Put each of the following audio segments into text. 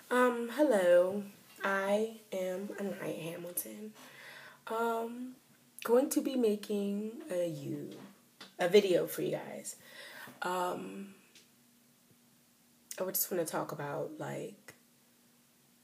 Hello. I am Anaya Hamilton. Um, Going to be making a video for you guys. I would just want to talk about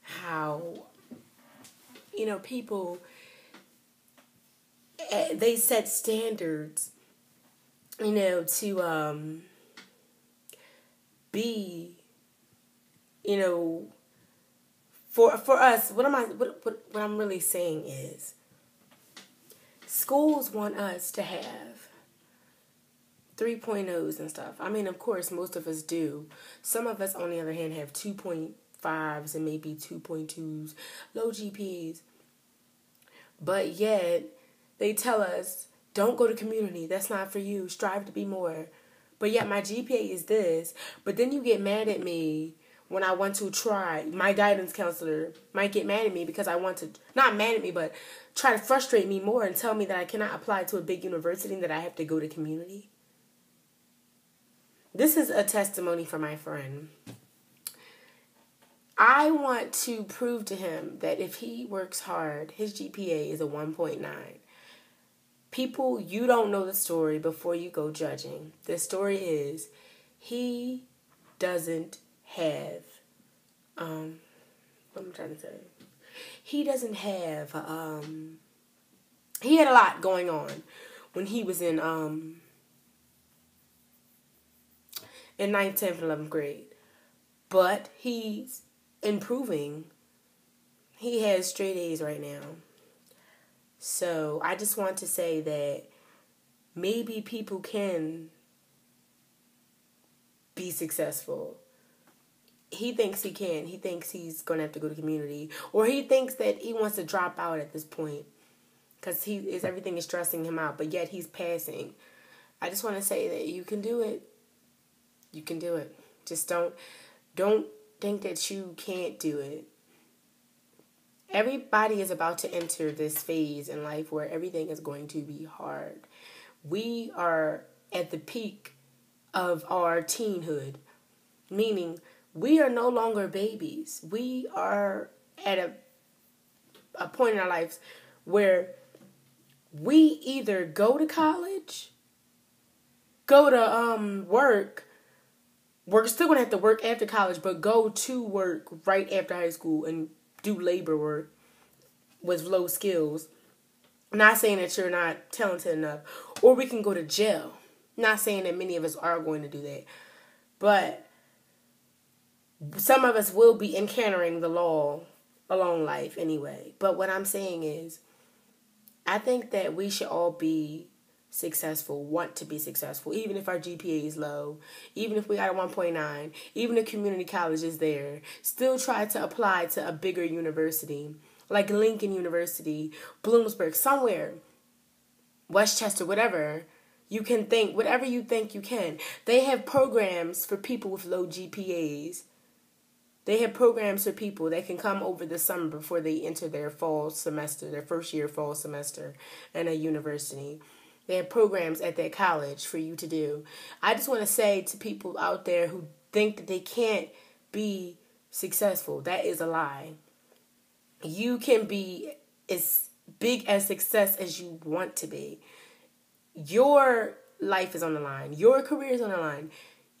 how people they set standards, to be, you know, for us. What I'm really saying is schools want us to have 3.0s and stuff. I mean, of course, most of us do. Some of us, on the other hand, have 2.5s and maybe 2.2s, low GPAs. But yet, they tell us, don't go to community. That's not for you. Strive to be more. But yet, my GPA is this. But then you get mad at me when I want to try. My guidance counselor might get mad at me because I want to, not mad at me, but try to frustrate me more and tell me that I cannot apply to a big university and that I have to go to community. This is a testimony for my friend. I want to prove to him that if he works hard, his GPA is a 1.9. People, you don't know the story before you go judging. The story is he doesn't have, what am I trying to say? He doesn't have, he had a lot going on when he was in 9th, 10th, and 11th grade. But he's improving. He has straight A's right now. So I just want to say that maybe people can be successful. He thinks he can. He thinks he's going to have to go to community. Or he thinks that he wants to drop out at this point because everything is stressing him out. But yet he's passing. I just want to say that you can do it. You can do it. Just don't think that you can't do it. Everybody is about to enter this phase in life where everything is going to be hard. We are at the peak of our teenhood, meaning we are no longer babies. We are at a point in our lives where we either go to college, go to work. We're still going to have to work after college, but go to work right after high school and do labor work with low skills. Not saying that you're not talented enough. Or we can go to jail. Not saying that many of us are going to do that. But some of us will be encountering the law along life anyway. But what I'm saying is, I think that we should all be successful, want to be successful, even if our GPA is low, even if we got a 1.9, even if community college is there, still try to apply to a bigger university, like Lincoln University, Bloomsburg, somewhere, Westchester, whatever. You can think, whatever you think you can. They have programs for people with low GPAs. They have programs for people that can come over the summer before they enter their fall semester, their first year fall semester in a university. They have programs at their college for you to do. I just want to say to people out there who think that they can't be successful, that is a lie. You can be as big as success as you want to be. Your life is on the line. Your career is on the line.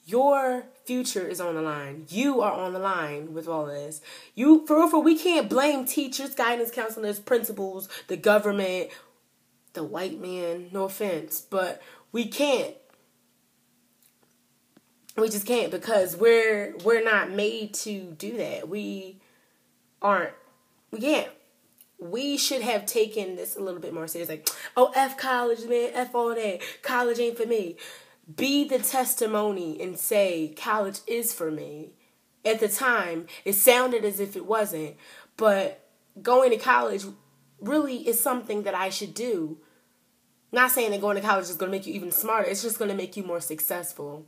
Your future is on the line. You are on the line with all this. We can't blame teachers, guidance counselors, principals, the government, the white man, no offense, but we can't. We just can't because we're not made to do that. We can't. We should have taken this a little bit more serious. Like, oh, F college, man, F all that. College ain't for me. Be the testimony and say, college is for me. At the time, it sounded as if it wasn't, but going to college really is something that I should do. Not saying that going to college is going to make you even smarter. It's just going to make you more successful.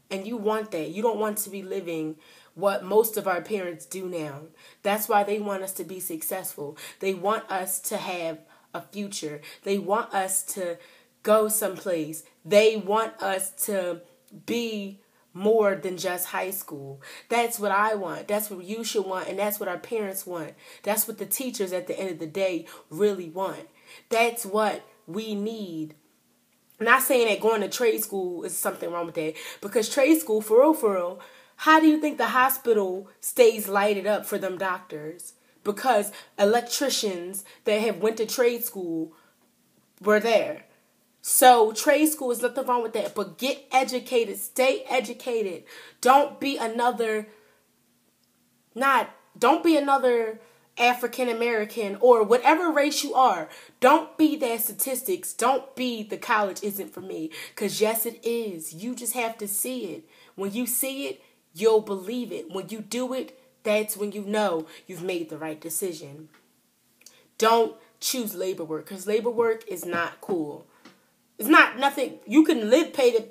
And you want that. You don't want to be living what most of our parents do now. That's why they want us to be successful. They want us to have a future. They want us to go someplace. They want us to be more than just high school. That's what I want. That's what you should want. And that's what our parents want. That's what the teachers at the end of the day really want. That's what we need. I'm not saying that going to trade school is something wrong with that. Because trade school, for real, how do you think the hospital stays lighted up for them doctors? Because electricians that have went to trade school were there. So trade school is nothing wrong with that. But get educated. Stay educated. Don't be another African American or whatever race you are. Don't be that statistics. Don't be the college isn't for me. Because yes, it is. You just have to see it. When you see it, you'll believe it. When you do it, that's when you know you've made the right decision. Don't choose labor work, because labor work is not cool. It's not nothing. You can live pay to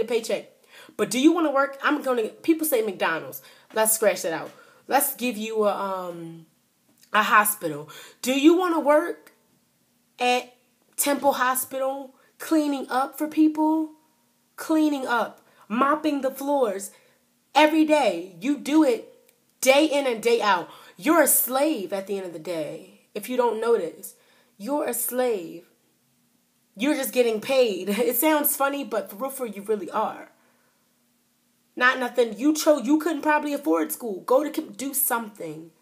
paycheck. But do you want to work? People say McDonald's. Let's scratch that out. Let's give you a hospital. Do you want to work at Temple Hospital cleaning up for people? Cleaning up, mopping the floors every day. You do it day in and day out. You're a slave at the end of the day. If you don't notice, you're a slave. You're just getting paid. It sounds funny, but for you really are. Not nothing. You couldn't probably afford school. Go to do something.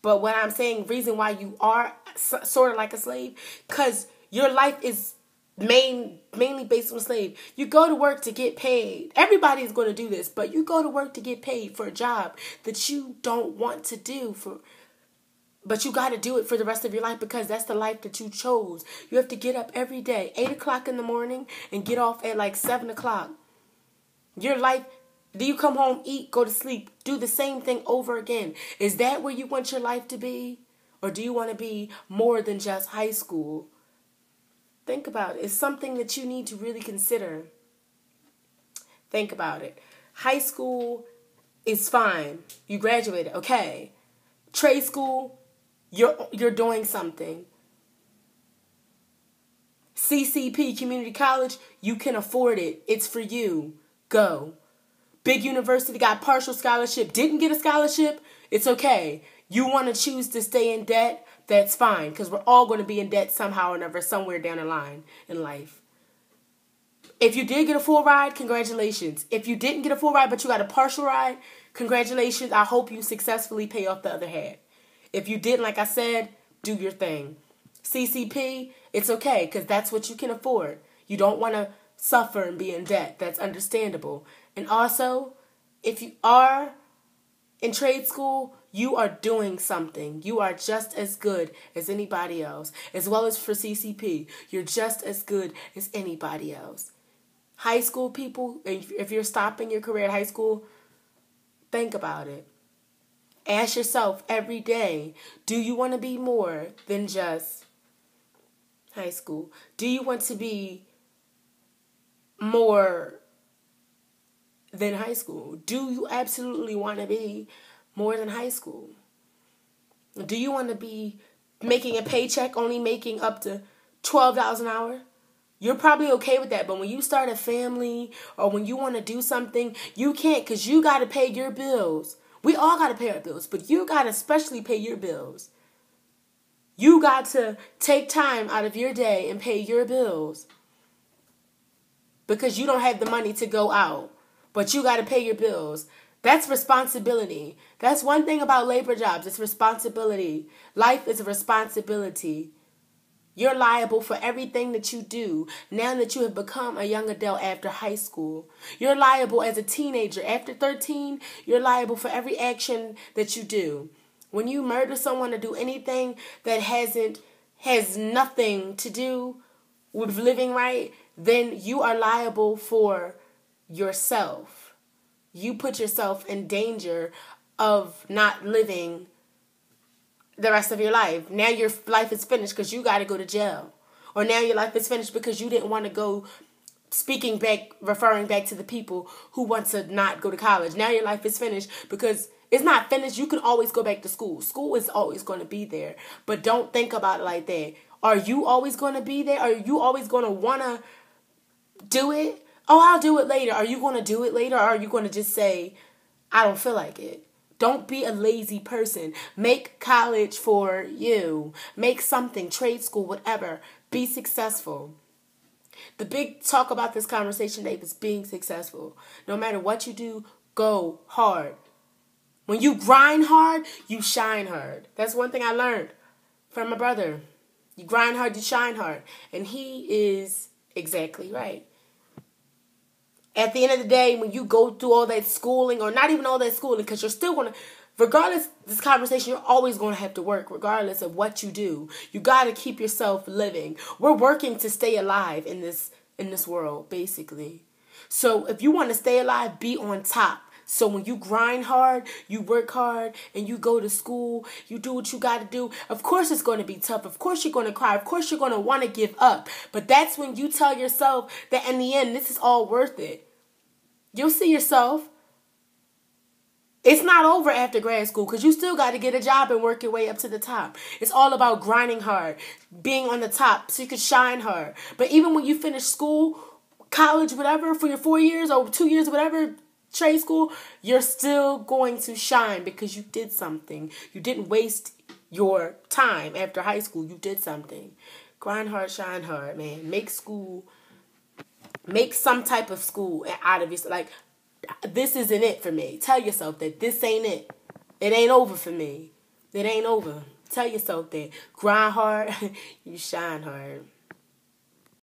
But what I'm saying, reason why you are sort of like a slave, because your life is mainly based on a slave. You go to work to get paid. Everybody's going to do this, but you go to work to get paid for a job that you don't want to do but you got to do it for the rest of your life because that's the life that you chose. You have to get up every day, 8 o'clock in the morning, and get off at like 7 o'clock. Your life, do you come home, eat, go to sleep, do the same thing over again? Is that where you want your life to be? Or do you want to be more than just high school? Think about it. It's something that you need to really consider. Think about it. High school is fine. You graduated, okay. Trade school, you're doing something. CCP, community college, you can afford it. It's for you. Go. Big university, got partial scholarship, didn't get a scholarship, it's okay. You want to choose to stay in debt, that's fine. Because we're all going to be in debt somehow or another, somewhere down the line in life. If you did get a full ride, congratulations. If you didn't get a full ride but you got a partial ride, congratulations. I hope you successfully pay off the other half. If you didn't, like I said, do your thing. CCP, it's okay because that's what you can afford. You don't want to suffer and be in debt. That's understandable. And also, if you are in trade school, you are doing something. You are just as good as anybody else. As well as for CCP, you're just as good as anybody else. High school people, if you're stopping your career at high school, think about it. Ask yourself every day, do you want to be more than just high school? Do you want to be more than high school? Do you absolutely want to be more than high school? Do you want to be making a paycheck only making up to $12 an hour? You're probably okay with that, but when you start a family or when you want to do something, you can't because you got to pay your bills. We all got to pay our bills, but you got to especially pay your bills. You got to take time out of your day and pay your bills because you don't have the money to go out, but you got to pay your bills. That's responsibility. That's one thing about labor jobs. It's responsibility. Life is a responsibility. You're liable for everything that you do now that you have become a young adult after high school. You're liable as a teenager. After 13, you're liable for every action that you do. When you murder someone or do anything that has nothing to do with living right, then you are liable for yourself. You put yourself in danger of not living the rest of your life. Now your life is finished because you got to go to jail. Or now your life is finished because you didn't want to go referring back to the people who want to not go to college. Now your life is finished because it's not finished. You can always go back to school. School is always going to be there. But don't think about it like that. Are you always going to be there? Are you always going to want to do it? Oh, I'll do it later. Are you going to do it later, or are you going to just say, I don't feel like it? Don't be a lazy person. Make college for you. Make something, trade school, whatever. Be successful. The big talk about this conversation today was being successful. No matter what you do, go hard. When you grind hard, you shine hard. That's one thing I learned from my brother. You grind hard, you shine hard. And he is exactly right. At the end of the day, when you go through all that schooling, or not even all that schooling, because you're still going to, regardless of this conversation, you're always going to have to work, regardless of what you do. You got to keep yourself living. We're working to stay alive in this world, basically. So if you want to stay alive, be on top. So when you grind hard, you work hard, and you go to school, you do what you got to do. Of course it's going to be tough. Of course you're going to cry. Of course you're going to want to give up. But that's when you tell yourself that in the end, this is all worth it. You'll see yourself. It's not over after grad school, because you still got to get a job and work your way up to the top. It's all about grinding hard, being on the top so you can shine hard. But even when you finish school, college, whatever, for your 4 years or 2 years, whatever, trade school, you're still going to shine because you did something. You didn't waste your time after high school. You did something. Grind hard, shine hard, man. Make school, make some type of school out of it. Like, this isn't it for me. Tell yourself that this ain't it. It ain't over for me. It ain't over. Tell yourself that. Grind hard, you shine hard.